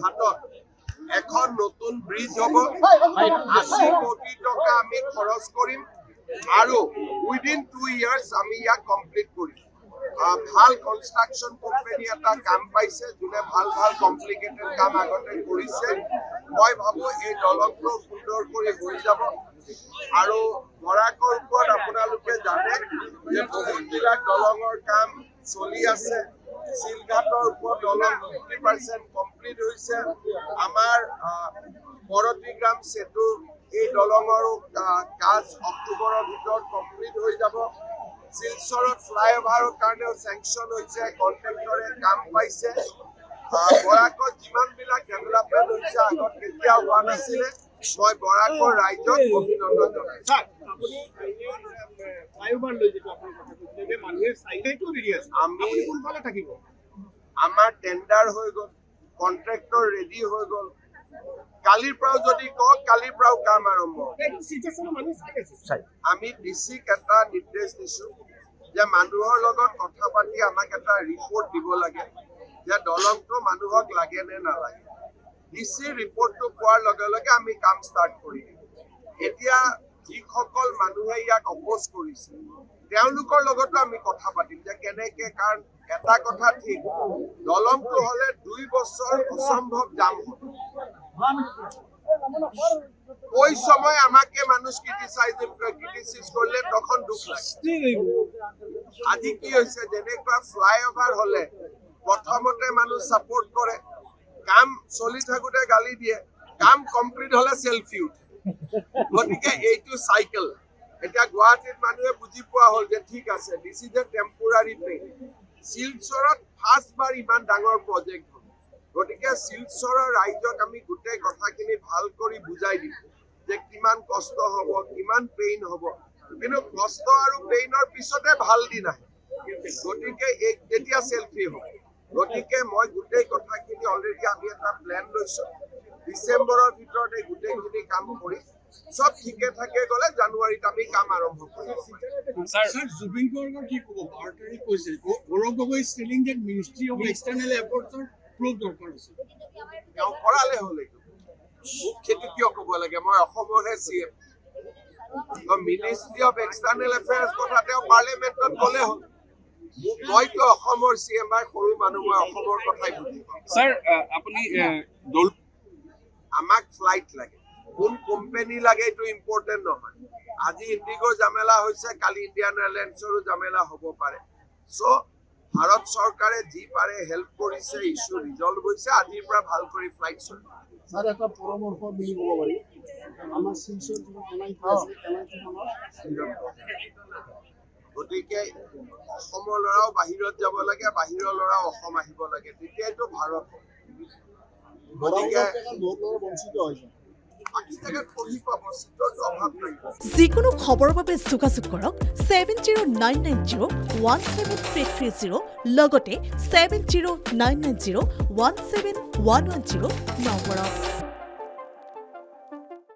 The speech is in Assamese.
ঘাটত এখন নতুন ব্ৰিজ হ'ব 80 কোটি টকা আমি খৰচ কৰিম আৰু উইদিন 2 ইয়াৰ্স আমি ইয়াক কমপ্লিট কৰিম ভাল কনষ্ট্ৰাকচন কোম্পানী এটা কাম পাইছে যোনে ভাল ভাল কমপ্লিকেটেড কাম আগতে কৰিছে মই ভাবো এই দলংটো সুন্দৰ কৰি হৈ যাব আৰু বৰাকৰ ওপৰত আপোনালোকে জানে যে বহুতবিলাক দলঙৰ কাম চলি আছে শিলঘাটৰ ওপৰত দলং 50% কমপ্লিট হৈছে আমাৰ বৰতিগ্ৰাম সেতু এই দলঙৰো কাজ অক্টোবৰৰ ভিতৰত কমপ্লিট হৈ যাব শিলচৰত ফ্লাইঅভাৰৰ কাৰণেও চেংচন হৈছে কন্ট্ৰেক্টৰে কাম পাইছে বৰাকত যিমানবিলাক ডেভেলপমেণ্ট হৈছে আগত কেতিয়া হোৱা নাছিলে মই বৰাকৰ ৰাইজক অভিনন্দন জনাইছো আমাৰ টেণ্ডাৰ হৈ গ'ল কন্ট্ৰেক্টৰ ৰেডি হৈ গ'ল কালিৰ পৰাও যদি কওক কালিৰ পৰাও কাম আৰম্ভ আমি ডিচিক এটা নিৰ্দেশ দিছো যে মানুহৰ লগত কথা পাতি আমাক এটা ৰিপৰ্ট দিব লাগে যে দলংটো মানুহক লাগে নে নালাগে ডিচি ৰিপৰ্টটো পোৱাৰ লগে লগে আমি কাম ষ্টাৰ্ট কৰি দিম এতিয়া যিসকল মানুহে ইয়াক অপোজ কৰিছে তেওঁলোকৰ লগতো আমি কথা পাতিম যে কেনেকে কাৰণ এটা কথা ঠিক দলংটো হলে 2 বছৰ অসম্ভৱ জাম হ'ব ওই সময় আমাকে মানুষ ক্ৰিটিসাইজ কৰলে তখন দুঃখ লাগে আজি কি হয়েছে যেনেকুৱা ফ্লাইওভার হলে প্রথমতে মানুষ সাপোর্ট করে কাম চলি থাকোতে গালি দিয়ে কাম কমপ্লিট হলে সেলফি উঠে গতিকে এইটো সাইকেল এটা গুৱাহাটীত মানুহে বুজি পোৱা হল যে ঠিক আছে দিস ইজ এ টেম্পোৰাৰি থিং শিলচৰত ফাৰ্ষ্টবাৰ ইমান ডাঙৰ প্ৰজেক্ট গতিকে শিলচৰৰ ৰাইজক আমি গোটেই কথাখিনি ভাল কৰি বুজাই দিম যে কিমান কষ্ট হ'ব কিমান পেইন হ'ব কিন্তু কষ্ট আৰু পেইনৰ পিছতে ভাল দিন আহে গতিকে এতিয়া সেলফি হ'ব গতিকে মই গোটেই কথাখিনি অলৰেডি আমি এটা প্লেন লৈছো ডিসেম্বৰৰ ভিতৰত এই গোটেইখিনি কাম কৰি সব ঠিকে থাকে গলে জানুৱাৰীত আমি কাম আৰম্ভ কৰিম স্যাৰ জুবিন গাৰ্গৰ কি ক'ব বাৰ্তাৰি কৈছে গৌৰৱ গগৈ ষ্টেলিং ডেট মিনিষ্ট্ৰি অফ এক্সটাৰ্নেল এফৰ্টছৰ প্ৰুফ দৰকাৰ আছে তেওঁ কৰালে হ'ল এইটো মোক খেতি কিয় ক'ব লাগে মই অসমৰহে CM ministry of external affairs কথা তেওঁ পাৰ্লিয়ামেণ্টত ক'লে হ'ল মইতো অসমৰ চিএম বা সৰু মানুহ মই অসমৰ কথাই বুজি পাওঁ স্যাৰ আপুনি আমাক ফ্লাইট লাগে কোন কোম্পানী লাগে এইটো ইম্পৰ্টেণ্ট নহয় আজি ইণ্ডিগোৰ জামেলা হৈছে কালি ইণ্ডিয়ান এয়াৰলাইন্সৰো জামেলা হ'ব পাৰে চ' ভাৰত চৰকাৰে যি পাৰে হেল্প কৰিছে ইছ্যু ৰিজল্ভ হৈছে আজিৰ পৰা ভাল কৰি ফ্লাইট চলিব স্যাৰ একটা পৰামৰ্শ বুলি ক'ব পাৰি আমাৰ শিলচৰ গতিকে অসমৰ ল'ৰাও বাহিৰত যাব লাগে বাহিৰৰ ল'ৰাও অসম আহিব লাগে তেতিয়াইতো ভাৰত গতিকে বঞ্চিত হৈছে যিকোনো খবৰৰ বাবে যোগাযোগ কৰক 7099017330 লগতে 7099017110 নম্বৰত।